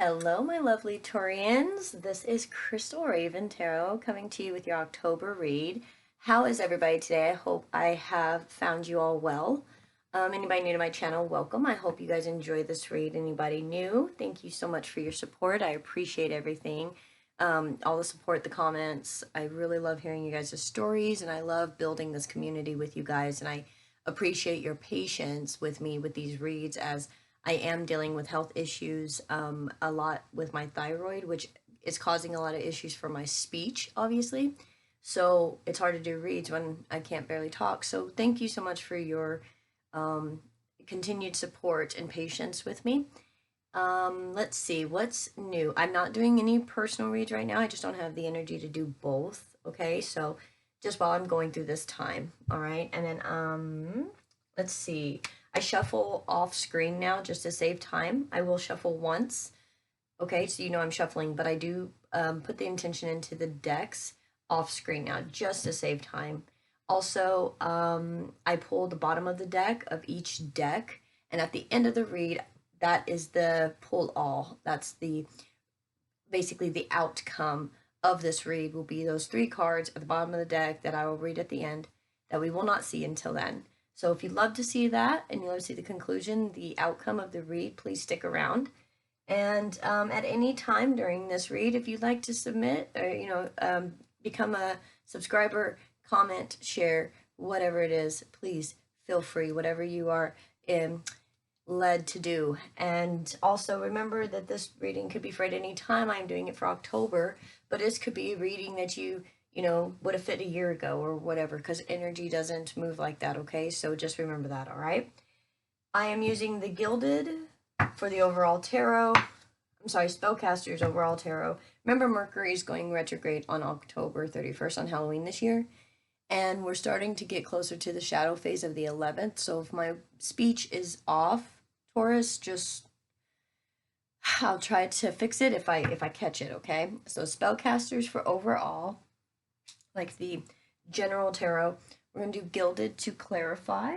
Hello, my lovely Taurians. This is Crystal Raven Tarot coming to you with your October read. How is everybody today? I hope I have found you all well. Anybody new to my channel, welcome. I hope you guys enjoy this read. Anybody new, thank you so much for your support. I appreciate everything. All the support, the comments. I really love hearing you guys' stories, and I love building this community with you guys. And I appreciate your patience with me with these reads as I am dealing with health issues a lot with my thyroid, which is causing a lot of issues for my speech, obviously. So it's hard to do reads when I can't barely talk. So thank you so much for your continued support and patience with me. Let's see, what's new? I'm not doing any personal reads right now. I just don't have the energy to do both. Okay, so just while I'm going through this time. All right, and then let's see. I shuffle off screen now just to save time. I will shuffle once. Okay, so you know I'm shuffling, but I do put the intention into the decks off screen now just to save time. Also, I pull the bottom of the deck of each deck, and at the end of the read, that is the pull all. That's the basically the outcome of this read will be those three cards at the bottom of the deck that I will read at the end that we will not see until then. So if you'd love to see that and you love to see the conclusion, the outcome of the read, please stick around. And at any time during this read, if you'd like to submit or, become a subscriber, comment, share, whatever it is, please feel free, whatever you are led to do. And also remember that this reading could be for at any time. I'm doing it for October, but this could be a reading that you would have fit a year ago or whatever, because energy doesn't move like that, okay? So just remember that, all right? I am using the Gilded for the overall tarot. I'm sorry, Spellcaster's overall tarot. Remember, Mercury is going retrograde on October 31st on Halloween this year, and we're starting to get closer to the shadow phase of the 11th. So if my speech is off, Taurus, just I'll try to fix it if I catch it, okay? So Spellcasters for overall, like the general tarot, we're going to do Gilded to clarify.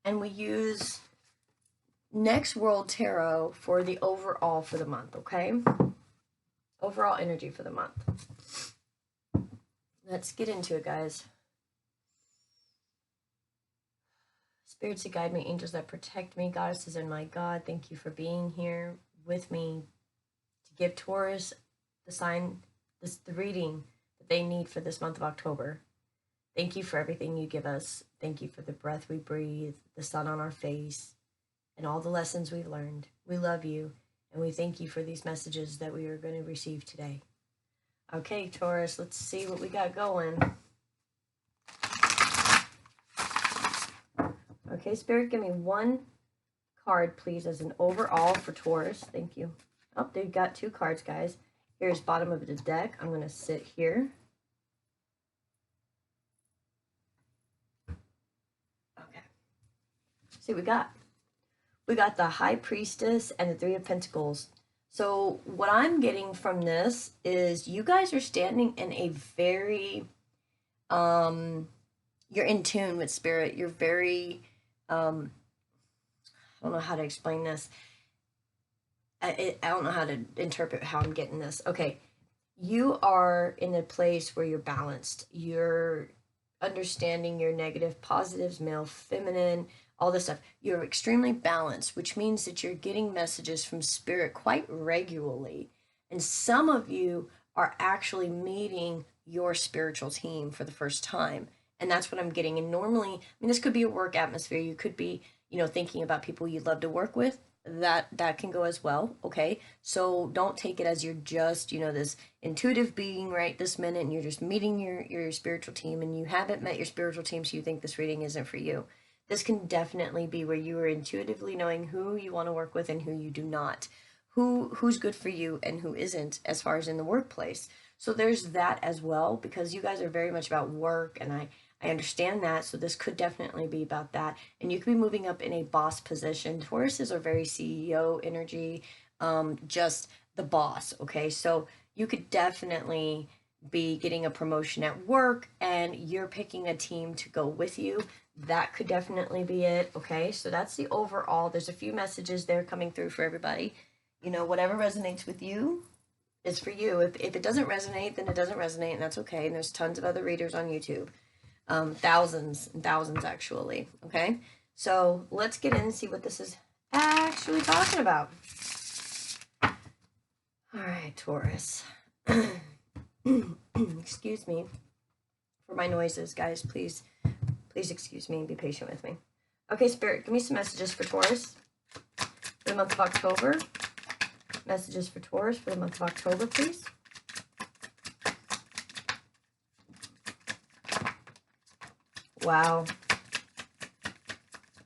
And we use Next World Tarot for the overall for the month, okay? Overall energy for the month. Let's get into it, guys. Spirits that guide me, angels that protect me, goddesses and my God, thank you for being here with me to give Taurus the sign, the reading that they need for this month of October. Thank you for everything you give us. Thank you for the breath we breathe, the sun on our face, and all the lessons we've learned. We love you, and we thank you for these messages that we are going to receive today. Okay, Taurus, let's see what we got going. Okay, Spirit, give me one card, please, as an overall for Taurus. Thank you. Oh, they've got two cards, guys. Here's bottom of the deck. I'm going to sit here. Okay. See what we got. We got the High Priestess and the Three of Pentacles. So what I'm getting from this is you guys are standing in a very, you're in tune with Spirit. You're very, I don't know how to explain this. I don't know how to interpret how I'm getting this. Okay, you are in a place where you're balanced. You're understanding your negative, positives, male, feminine, all this stuff. You're extremely balanced, which means that you're getting messages from Spirit quite regularly. And some of you are actually meeting your spiritual team for the first time. And that's what I'm getting. And normally, I mean, this could be a work atmosphere. You could be, thinking about people you'd love to work with. That can go as well, okay? So don't take it as you're just, this intuitive being right this minute and you're just meeting your spiritual team and you haven't met your spiritual team, so you think this reading isn't for you. This can definitely be where you are intuitively knowing who you want to work with and who you do not. Who's good for you and who isn't, as far as in the workplace. So there's that as well, because you guys are very much about work, and I understand that. So this could definitely be about that. And you could be moving up in a boss position. Tauruses are very CEO energy, just the boss, okay? So you could definitely be getting a promotion at work and you're picking a team to go with you. That could definitely be it, okay? So that's the overall. There's a few messages there coming through for everybody. You know, whatever resonates with you is for you. If it doesn't resonate, then it doesn't resonate, and that's okay. And there's tons of other readers on YouTube, thousands and thousands actually. Okay, so let's get in and see what this is actually talking about. All right, Taurus. Excuse me for my noises, guys. Please excuse me and be patient with me. Okay, Spirit, give me some messages for Taurus for the month of October. Messages for Taurus for the month of October, please. Wow.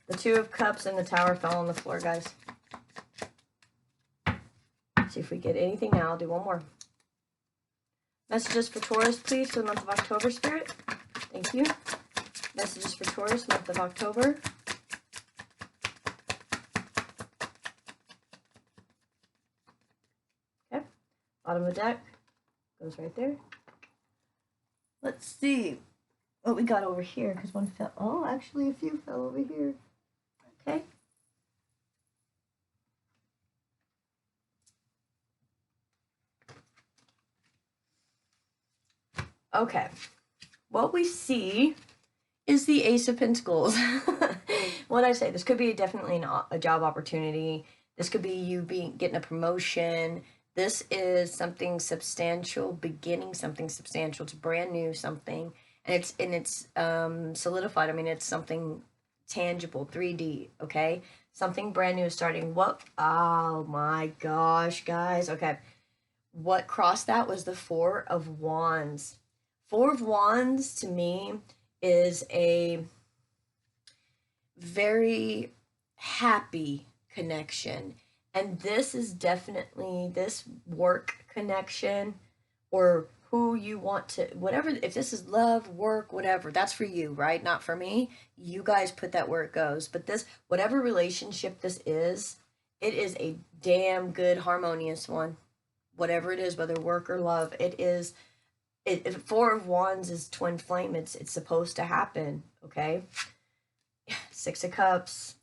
The Two of Cups and the Tower fell on the floor, guys. Let's see if we get anything now. I'll do one more. Messages for Taurus, please, for the month of October, Spirit. Thank you. Messages for Taurus, month of October. Okay. Bottom of the deck goes right there. Let's see what we got over here, because one fell. Oh, actually, a few fell over here. Okay. Okay. What we see is the Ace of Pentacles. What I say, this could be definitely a job opportunity. This could be you getting a promotion. This is something substantial, beginning something substantial. It's brand new something, and it's solidified. I mean, it's something tangible, 3D. Okay, something brand new is starting. What? Oh my gosh, guys. Okay, what crossed that was the Four of Wands. Four of Wands to me is a very happy connection. And this is definitely this work connection, or who you want to, whatever, if this is love, work, whatever, that's for you, right? Not for me. You guys put that where it goes. But this, whatever relationship this is, it is a damn good, harmonious one. Whatever it is, whether work or love, it is. Four of Wands is twin flame. It's supposed to happen. Okay. Six of Cups.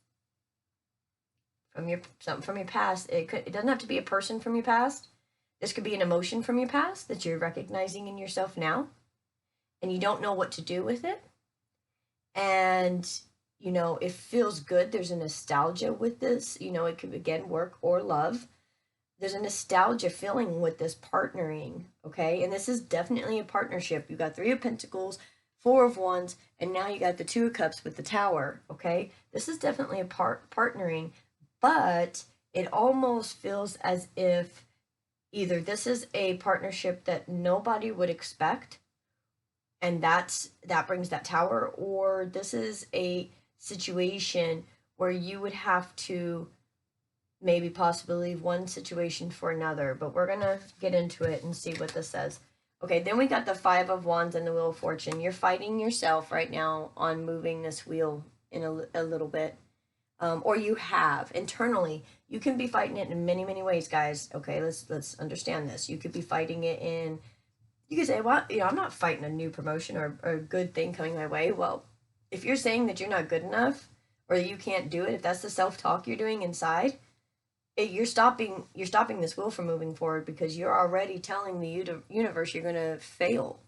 Something from your past. It doesn't have to be a person from your past. This could be an emotion from your past that you're recognizing in yourself now, and you don't know what to do with it. And you know, it feels good. There's a nostalgia with this. You know, it could again work or love. There's a nostalgia feeling with this partnering, okay? And this is definitely a partnership. You got Three of Pentacles, Four of Wands, and now you got the Two of Cups with the Tower, okay? This is definitely a partnering, but it almost feels as if either this is a partnership that nobody would expect, and that brings that Tower, or this is a situation where you would have to maybe possibly leave one situation for another, but we're gonna get into it and see what this says. Okay, then we got the Five of Wands and the Wheel of Fortune. You're fighting yourself right now on moving this wheel in a little bit, or you have internally. You can be fighting it in many ways, guys. Okay, let's understand this. You could be fighting it in. You could say, well, you know, I'm not fighting a new promotion or a good thing coming my way. Well, if you're saying that you're not good enough or that you can't do it, if that's the self-talk you're doing inside, you're stopping this wheel from moving forward, because you're already telling the universe you're going to fail,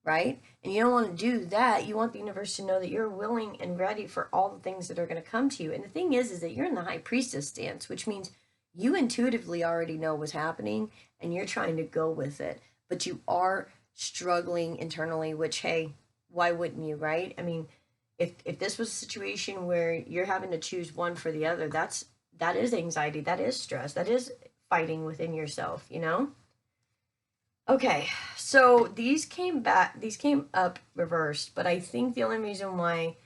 right? And you don't want to do that. You want the universe to know that you're willing and ready for all the things that are going to come to you. And the thing is that you're in the High Priestess stance, which means you intuitively already know what's happening and you're trying to go with it, but you are struggling internally, which, hey, why wouldn't you, right? I mean, if this was a situation where you're having to choose one for the other, that is anxiety, that is stress, that is fighting within yourself, you know? Okay, so these came up reversed, but I think the only reason why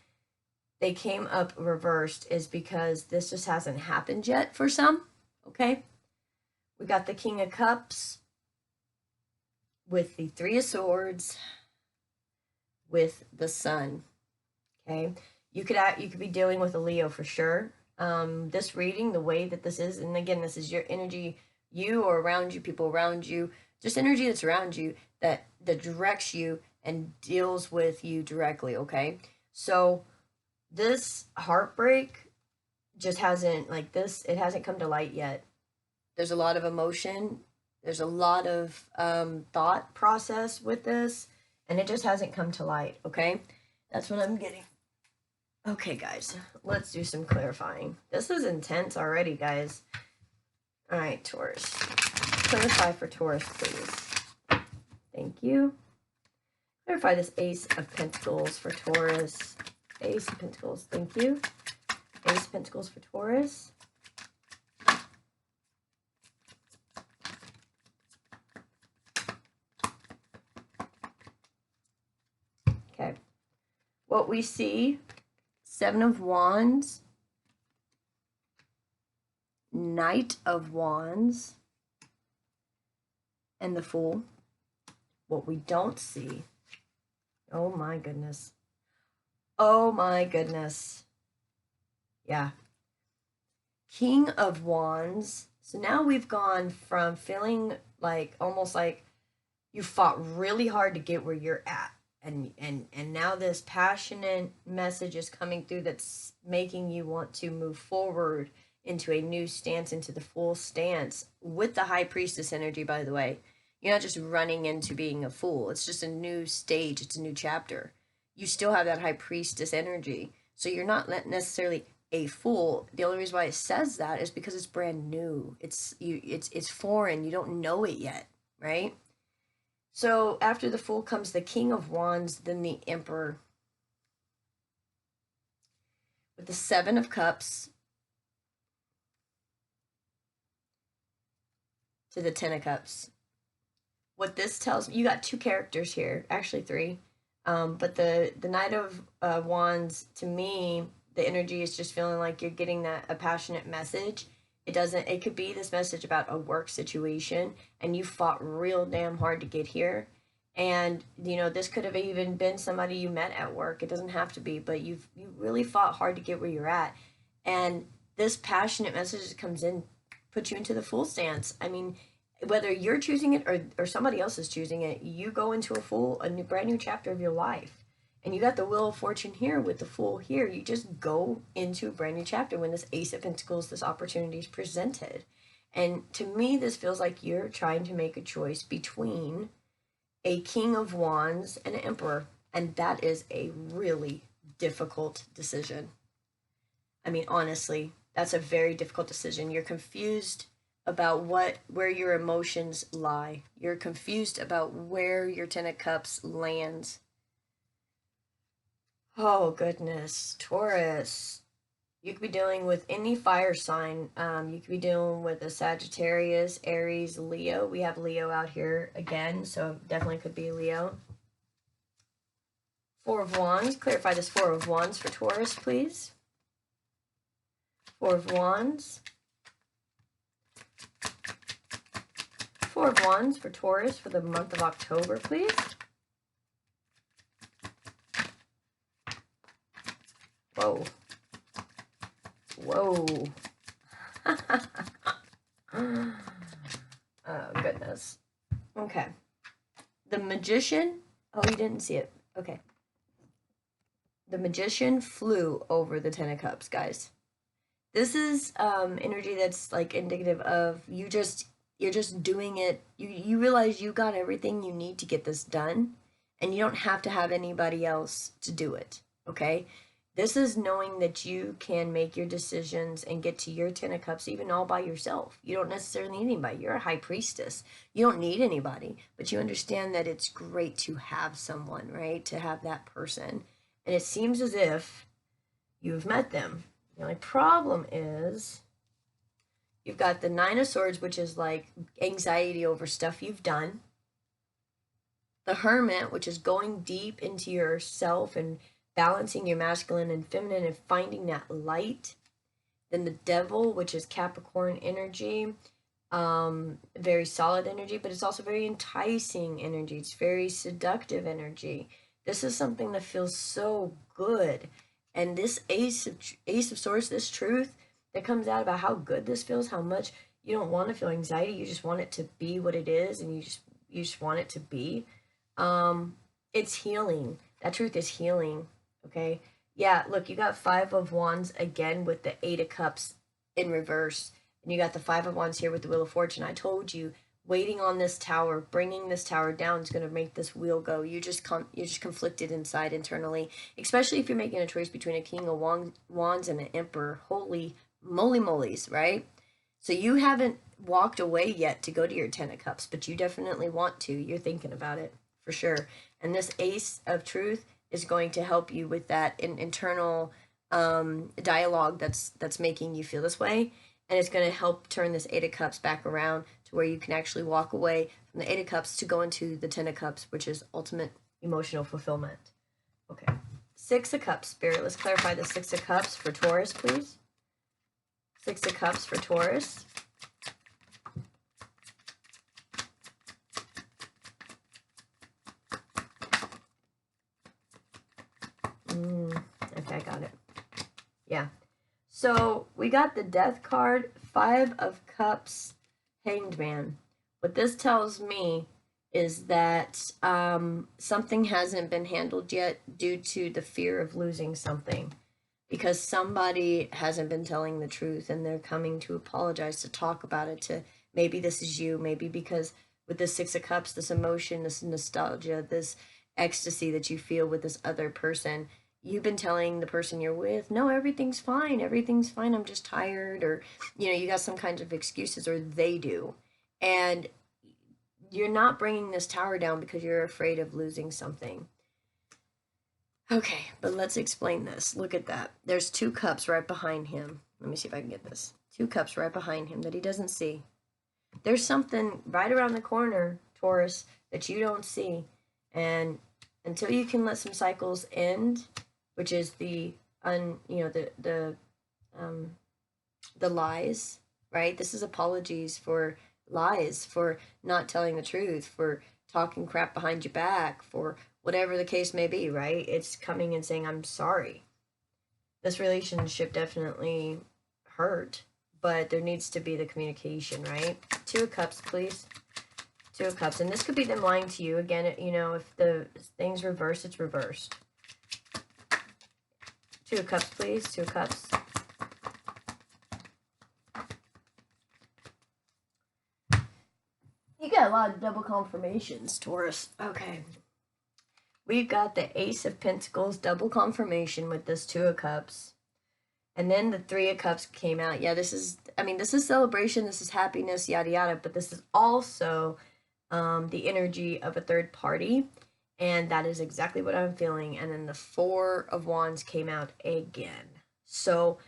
they came up reversed is because this just hasn't happened yet for some, okay? We got the King of Cups with the Three of Swords with the Sun, okay? You could be dealing with a Leo for sure. This reading, the way that this is, and again, this is your energy, you or around you, people around you, just energy that's around you that directs you and deals with you directly, okay? So this heartbreak just hasn't, like this, it hasn't come to light yet. There's a lot of emotion. There's a lot of thought process with this, and it just hasn't come to light, okay? That's what I'm getting. Okay, guys, let's do some clarifying. This is intense already, guys. All right, Taurus. Clarify for Taurus, please. Thank you. Clarify this Ace of Pentacles for Taurus. Ace of Pentacles, thank you. Ace of Pentacles for Taurus. Okay. What we see, Seven of Wands, Knight of Wands, and the Fool. What we don't see, oh my goodness. Oh my goodness. Yeah. King of Wands. So now we've gone from feeling like almost like you fought really hard to get where you're at. And now this passionate message is coming through that's making you want to move forward into a new stance, into the full stance with the High Priestess energy, by the way. You're not just running into being a fool. It's just a new stage. It's a new chapter. You still have that High Priestess energy. So you're not necessarily a fool. The only reason why it says that is because it's brand new. It's foreign. You don't know it yet, right? So after the Fool comes the King of Wands, then the Emperor. With the Seven of Cups to the Ten of Cups. What this tells me, you got two characters here, actually three. But the Knight of Wands, to me, the energy is just feeling like you're getting a passionate message. It could be this message about a work situation and you fought real damn hard to get here. And, this could have even been somebody you met at work. It doesn't have to be, but you really fought hard to get where you're at. And this passionate message that comes in, puts you into the Fool stance. I mean, whether you're choosing it or somebody else is choosing it, you go into a brand new chapter of your life. And you got the Wheel of Fortune here with the Fool here. You just go into a brand new chapter when this Ace of Pentacles, this opportunity is presented. And to me, this feels like you're trying to make a choice between a King of Wands and an Emperor. And that is a really difficult decision. I mean, honestly, that's a very difficult decision. You're confused about where your emotions lie. You're confused about where your Ten of Cups lands. Oh, goodness. Taurus. You could be dealing with any fire sign. You could be dealing with a Sagittarius, Aries, Leo. We have Leo out here again, so definitely could be Leo. Four of Wands. Clarify this Four of Wands for Taurus, please. Four of Wands. Four of Wands for Taurus for the month of October, please. Whoa. Whoa. Oh, goodness. Okay. The Magician. Oh, you didn't see it. Okay. The Magician flew over the Ten of Cups, guys. This is energy that's like indicative of you're just doing it. You realize you got everything you need to get this done, and you don't have to have anybody else to do it, okay? This is knowing that you can make your decisions and get to your Ten of Cups even all by yourself. You don't necessarily need anybody. You're a High Priestess. You don't need anybody, but you understand that it's great to have someone, right? To have that person. And it seems as if you've met them. The only problem is you've got the Nine of Swords, which is like anxiety over stuff you've done. The Hermit, which is going deep into yourself and balancing your masculine and feminine and finding that light. Then the Devil, which is Capricorn energy, very solid energy, but it's also very enticing energy. It's very seductive energy. This is something that feels so good. And this Ace of Swords, this truth that comes out about how good this feels, how much you don't want to feel anxiety, you just want it to be what it is, and you just want it to be. It's healing. That truth is healing. Okay. Yeah, look, you got Five of Wands again with the Eight of Cups in reverse. And you got the Five of Wands here with the Wheel of Fortune. I told you, waiting on this tower, bringing this tower down is going to make this wheel go. You're just conflicted inside internally, especially if you're making a choice between a King of Wands and an Emperor. Holy moly molies, right? So you haven't walked away yet to go to your Ten of Cups, but you definitely want to. You're thinking about it for sure. And this Ace of Truth is going to help you with that internal dialogue that's making you feel this way, and it's going to help turn this Eight of Cups back around to where you can actually walk away from the Eight of Cups to go into the Ten of Cups, which is ultimate emotional fulfillment. Okay. Six of Cups, Spirit. Let's clarify the Six of Cups for Taurus, please. Six of Cups for Taurus. Okay, I got it. Yeah. So we got the Death card, Five of Cups, Hanged Man. What this tells me is that something hasn't been handled yet due to the fear of losing something. Because somebody hasn't been telling the truth and they're coming to apologize, to talk about it, to maybe this is you, maybe because with the Six of Cups, this emotion, this nostalgia, this ecstasy that you feel with this other person, you've been telling the person you're with, no, everything's fine, I'm just tired, or you got some kinds of excuses, or they do, and you're not bringing this tower down because you're afraid of losing something. Okay, but let's explain this. Look at that. There's two cups right behind him. Let me see if I can get this. Two cups right behind him that he doesn't see. There's something right around the corner, Taurus, that you don't see. And until you can let some cycles end, which is the lies, right? This is apologies for lies, for not telling the truth, for talking crap behind your back, for whatever the case may be, right? It's coming and saying, I'm sorry. This relationship definitely hurt, but there needs to be the communication, right? Two of Cups, please. Two of Cups. And this could be them lying to you. Again, if the thing's reversed, it's reversed. Two of Cups, please. Two of Cups. You got a lot of double confirmations, Taurus. Okay. We've got the Ace of Pentacles, double confirmation with this Two of Cups. And then the Three of Cups came out. Yeah, this is celebration, this is happiness, yada yada, but this is also the energy of a third party. And that is exactly what I'm feeling. And then the Four of Wands came out again. So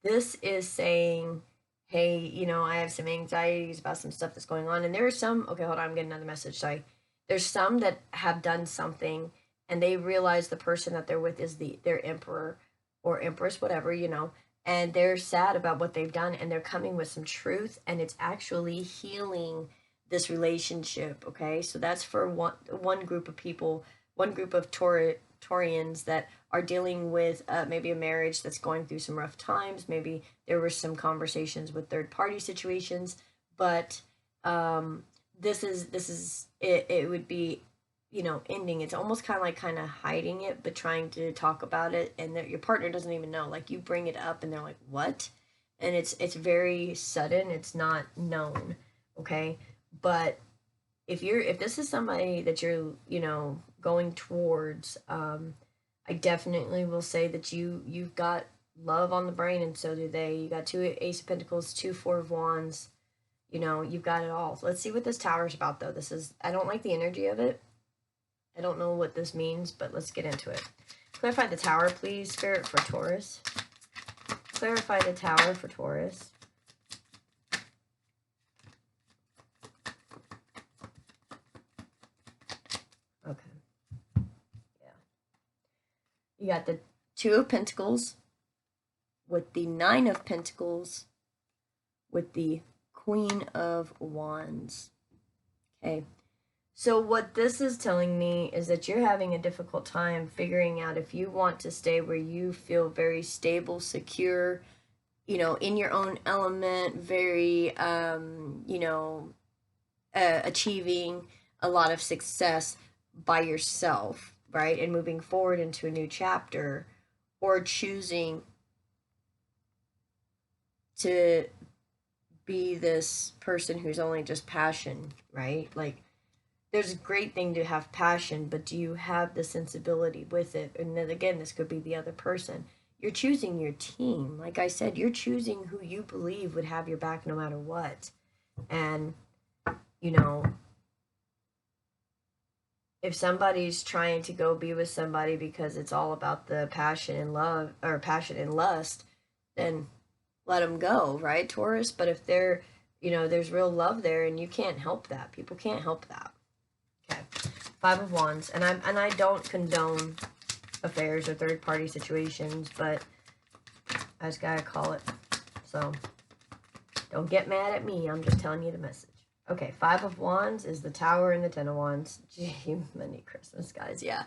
this is saying, hey, I have some anxieties about some stuff that's going on. And there are some, okay, hold on, I'm getting another message, sorry. There's some that have done something and they realize the person that they're with is their emperor or empress, whatever, and they're sad about what they've done, and they're coming with some truth, and it's actually healing this relationship, okay? So that's for one group of people, one group of Taurians that are dealing with maybe a marriage that's going through some rough times. Maybe there were some conversations with third-party situations, but this is it would be ending. It's almost kind of hiding it, but trying to talk about it, and your partner doesn't even know. Like, you bring it up and they're like, what? And it's very sudden, it's not known, okay? But if this is somebody that you're going towards, I definitely will say that you've got love on the brain, and so do they. You got two Ace of Pentacles, two Four of Wands, you've got it all. So let's see what this tower's about, though. I don't like the energy of it. I don't know what this means, but let's get into it. Clarify the tower, please, Spirit, for Taurus. Clarify the tower for Taurus. Okay. Yeah. You got the Two of Pentacles with the Nine of Pentacles with the Queen of Wands. Okay. So what this is telling me is that you're having a difficult time figuring out if you want to stay where you feel very stable, secure, in your own element, very, achieving a lot of success by yourself, right? And moving forward into a new chapter, or choosing to be this person who's only just passion, right? Like, there's a great thing to have passion, but do you have the sensibility with it? And then again, this could be the other person. You're choosing your team. Like I said, you're choosing who you believe would have your back no matter what. And, you know, if somebody's trying to go be with somebody because it's all about the passion and love, or passion and lust, then let them go, right, Taurus? But if they're, there's real love there, and you can't help that. People can't help that. Okay. Five of Wands. And I don't condone affairs or third party situations, but I just gotta call it. So don't get mad at me. I'm just telling you the message. Okay, Five of Wands is the Tower and the Ten of Wands. Gee, many Christmas, guys. Yeah.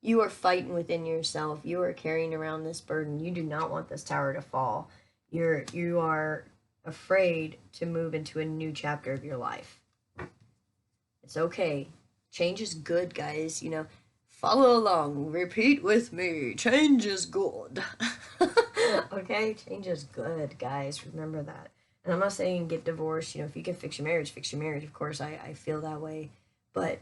You are fighting within yourself. You are carrying around this burden. You do not want this tower to fall. You are afraid to move into a new chapter of your life. It's okay. Change is good, guys. Follow along. Repeat with me. Change is good. Okay? Change is good, guys. Remember that. And I'm not saying get divorced. If you can fix your marriage, fix your marriage. Of course, I feel that way. But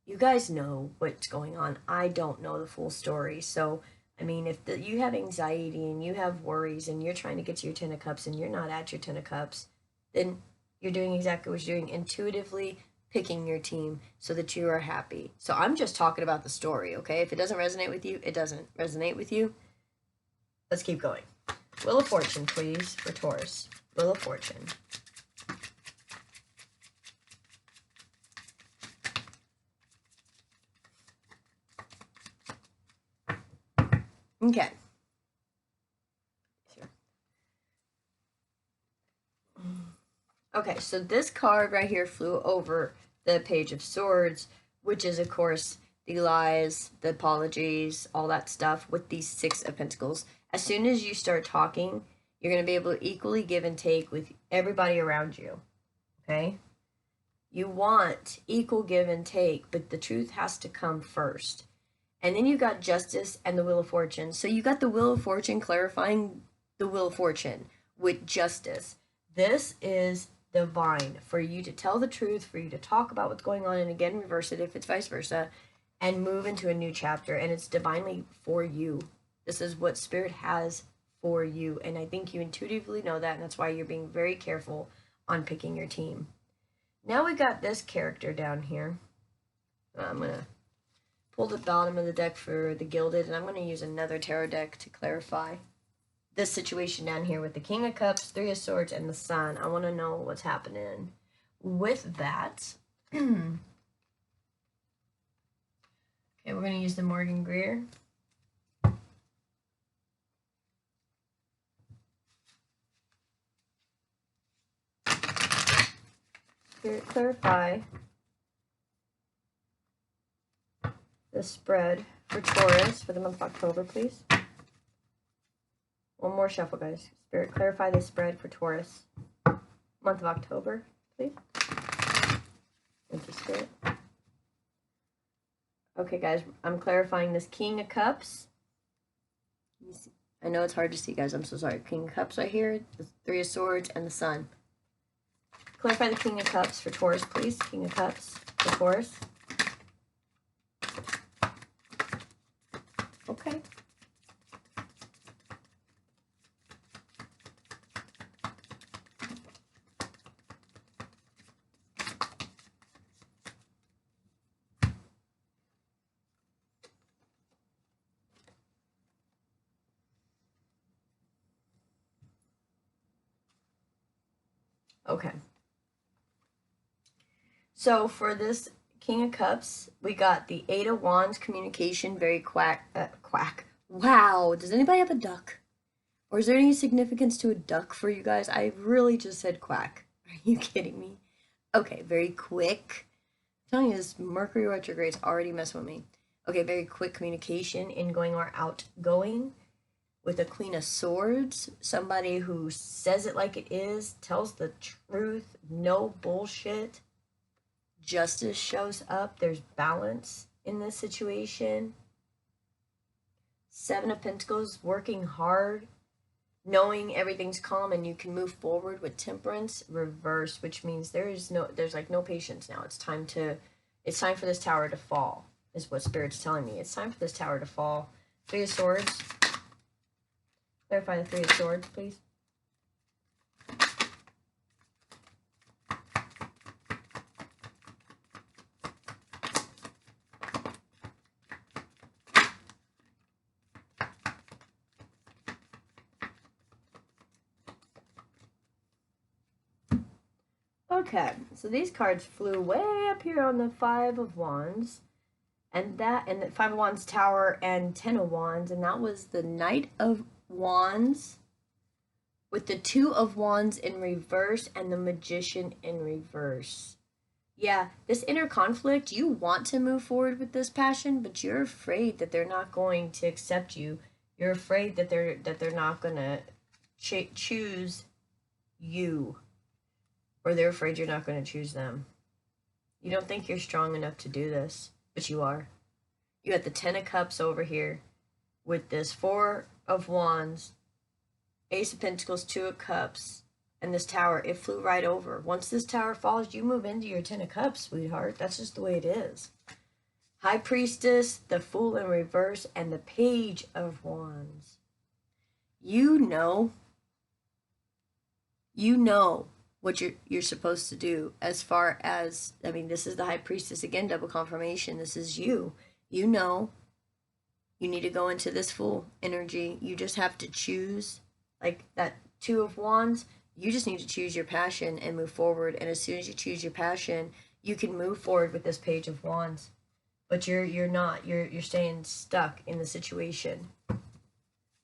you guys know what's going on. I don't know the full story. So, I mean, if you have anxiety and you have worries and you're trying to get to your Ten of Cups and you're not at your Ten of Cups, then you're doing exactly what you're doing. Intuitively picking your team so that you are happy. So I'm just talking about the story, okay? If it doesn't resonate with you, it doesn't resonate with you. Let's keep going. Wheel of Fortune, please, for Taurus. Wheel of Fortune. Okay. Okay, so this card right here flew over the Page of Swords, which is, of course, the lies, the apologies, all that stuff with these Six of Pentacles. As soon as you start talking, you're going to be able to equally give and take with everybody around you, okay? You want equal give and take, but the truth has to come first. And then you got Justice and the Wheel of Fortune. So you got the Wheel of Fortune clarifying the Wheel of Fortune with Justice. This is divine for you to tell the truth, for you to talk about what's going on, and again, reverse it if it's vice versa, and move into a new chapter. And it's divinely for you. This is what Spirit has for you. And I think you intuitively know that, and that's why you're being very careful on picking your team. Now we got this character down here. I'm going to pull the bottom of the deck for the Gilded, and I'm going to use another tarot deck to clarify this situation down here with the King of Cups, Three of Swords, and the Sun. I want to know what's happening with that. Okay, we're going to use the Morgan Greer. Spirit, clarify the spread for Taurus for the month of October, please. One more shuffle, guys. Spirit, clarify the spread for Taurus. Month of October, please. Thank you, Spirit. Okay, guys, I'm clarifying this King of Cups. I know it's hard to see, guys. I'm so sorry. King of Cups right here, the Three of Swords, and the Sun. Clarify the King of Cups for Taurus, please. King of Cups for Taurus. Okay. Okay. So for this King of Cups, we got the Eight of Wands, communication, very quack. Wow, does anybody have a duck? Or is there any significance to a duck for you guys? I really just said quack. Are you kidding me? Okay, very quick. I'm telling you, this Mercury retrograde is already messing with me. Okay, very quick communication, ingoing or outgoing. With a Queen of Swords, somebody who says it like it is, tells the truth, no bullshit. Justice shows up. There's balance in this situation. Seven of Pentacles, working hard. knowing everything's calm and you can move forward with temperance. Reverse, which means there's like no patience now. It's time for this tower to fall, is what Spirit's telling me. It's time for this tower to fall. Three of Swords. Clarify the Three of Swords, please. Okay, so these cards flew way up here on the Five of Wands, and the Five of Wands Tower and Ten of Wands, and that was the Knight of Wands with the Two of Wands in reverse and the Magician in reverse. Yeah, this inner conflict, you want to move forward with this passion, but you're afraid that they're not going to accept you. You're afraid that they're not going to choose you, or they're afraid you're not going to choose them. You don't think you're strong enough to do this, but you are. You got the Ten of Cups over here with this Four of Wands, Ace of Pentacles, Two of Cups, and this tower. It flew right over. Once this tower falls, you move into your Ten of Cups, sweetheart. That's just the way it is. High Priestess, the Fool in reverse, and the Page of Wands. You know what you're supposed to do, as far as, I mean, this is the High Priestess again, double confirmation. This is you. You know you need to go into this Fool energy. You just have to choose, like that Two of Wands. You just need to choose your passion and move forward. And as soon as you choose your passion, you can move forward with this Page of Wands. But you're not. You're staying stuck in the situation.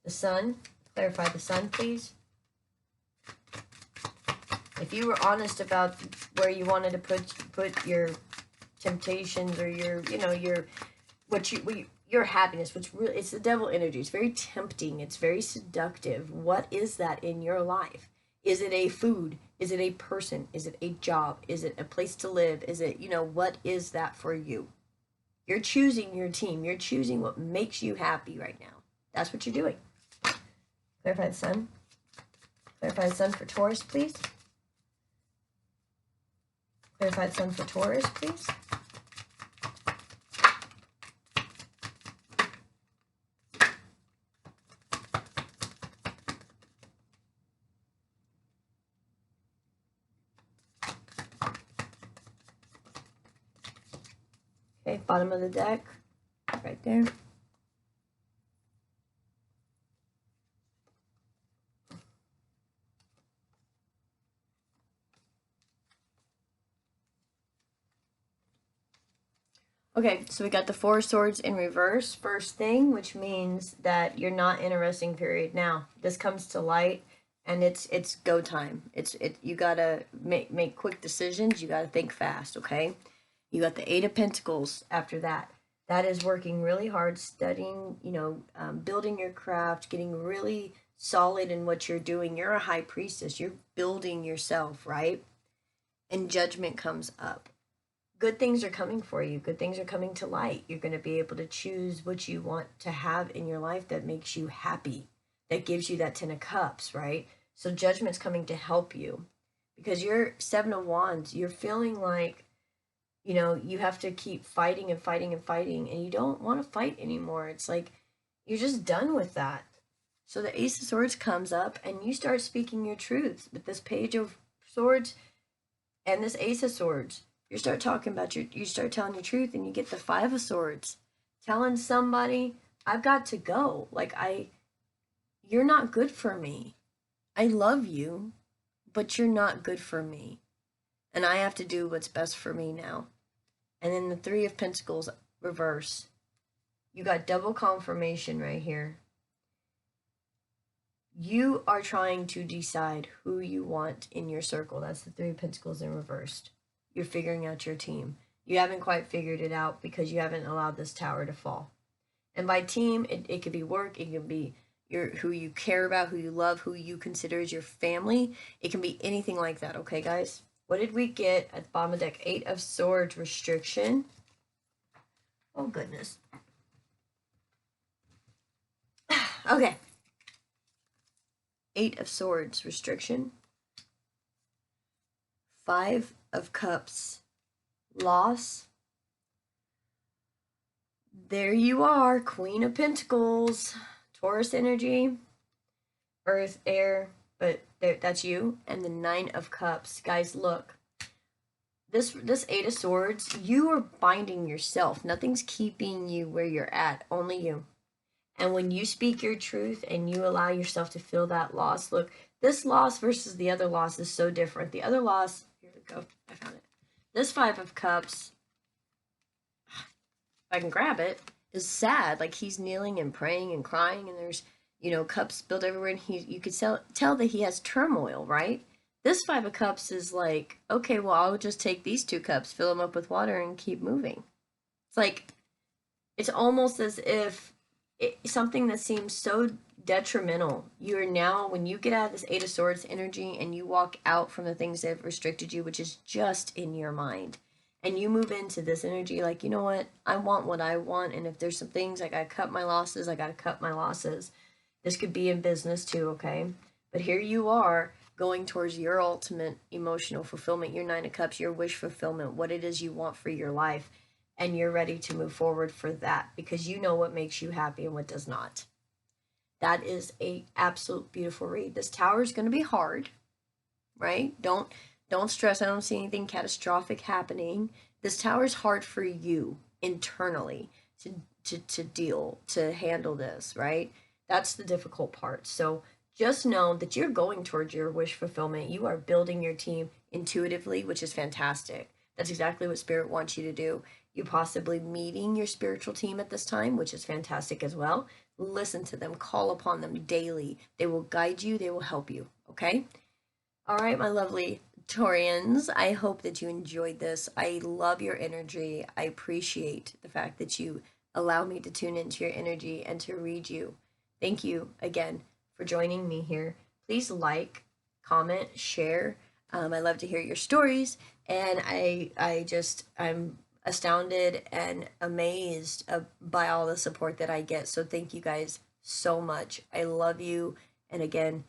The Sun. Clarify the Sun, please. If you were honest about where you wanted to put your temptations, or your your happiness, which really, it's the devil energy. It's very tempting. It's very seductive. What is that in your life? Is it a food? Is it a person? Is it a job? Is it a place to live? Is it, what is that for you? You're choosing your team. You're choosing what makes you happy right now. That's what you're doing. Clarify the Sun. Clarify the Sun for Taurus, please. Clarify the Sun for Taurus, please. Okay, bottom of the deck, right there. Okay, so we got the Four of Swords in reverse, first thing, which means that you're not in a resting period now. This comes to light, and it's go time. You gotta make quick decisions. You gotta think fast. Okay, you got the Eight of Pentacles after that. That is working really hard, studying, building your craft, getting really solid in what you're doing. You're a High Priestess. You're building yourself, right? And Judgment comes up. Good things are coming for you. Good things are coming to light. You're going to be able to choose what you want to have in your life that makes you happy, that gives you that Ten of Cups, right? So Judgment's coming to help you, because you're Seven of Wands. You're feeling like, you have to keep fighting and fighting and fighting, and you don't want to fight anymore. It's like you're just done with that. So the Ace of Swords comes up, and you start speaking your truths with this Page of Swords and this Ace of Swords. You start talking about you start telling your truth, and you get the Five of Swords, telling somebody, I've got to go. Like, you're not good for me. I love you, but you're not good for me. And I have to do what's best for me now. And then the Three of Pentacles reverse. You got double confirmation right here. You are trying to decide who you want in your circle. That's the Three of Pentacles in reversed. You're figuring out your team. You haven't quite figured it out because you haven't allowed this tower to fall. And by team, it could be work. It could be who you care about, who you love, who you consider as your family. It can be anything like that. Okay, guys? What did we get at the bottom of the deck? Eight of Swords restriction. Oh, goodness. Okay. Eight of Swords, restriction. Five of Cups, loss. There you are, Queen of Pentacles, Taurus energy, earth, air, but that's you. And the Nine of Cups. Guys, look. This Eight of Swords, you are binding yourself. Nothing's keeping you where you're at, only you. And when you speak your truth and you allow yourself to feel that loss, look, this loss versus the other loss is so different. The other loss, here we go, I found it. This Five of Cups, if I can grab it, is sad. Like he's kneeling and praying and crying, and there's, you know, cups spilled everywhere, and you could tell that he has turmoil, right? This Five of Cups is like, okay, well, I'll just take these two cups, fill them up with water, and keep moving. It's like, it's almost as if something that seems so detrimental, you're now, when you get out of this Eight of Swords energy and you walk out from the things that have restricted you, which is just in your mind, and you move into this energy like, you know what I want, and if there's some things I gotta cut my losses, I gotta cut my losses. This could be in business too, okay? But here you are going towards your ultimate emotional fulfillment, your Nine of Cups, your wish fulfillment, what it is you want for your life, and you're ready to move forward for that because you know what makes you happy and what does not. That is a absolute beautiful read. This tower is going to be hard, right? Don't stress. I don't see anything catastrophic happening. This tower is hard for you internally to deal, to handle this, right? That's the difficult part. So just know that you're going towards your wish fulfillment. You are building your team intuitively, which is fantastic. That's exactly what Spirit wants you to do. You possibly meeting your spiritual team at this time, which is fantastic as well. Listen to them, call upon them daily. They will guide you, they will help you, okay? All right, my lovely Taurians, I hope that you enjoyed this. I love your energy. I appreciate the fact that you allow me to tune into your energy and to read you. Thank you again for joining me here. Please like, comment, share. I love to hear your stories, and I'm astounded and amazed by all the support that I get. So thank you guys so much. I love you, and again,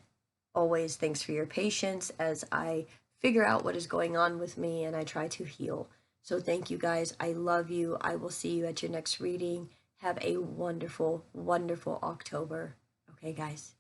always thanks for your patience as I figure out what is going on with me and I try to heal. So thank you guys. I love you. I will see you at your next reading. Have a wonderful, wonderful October. Okay, guys.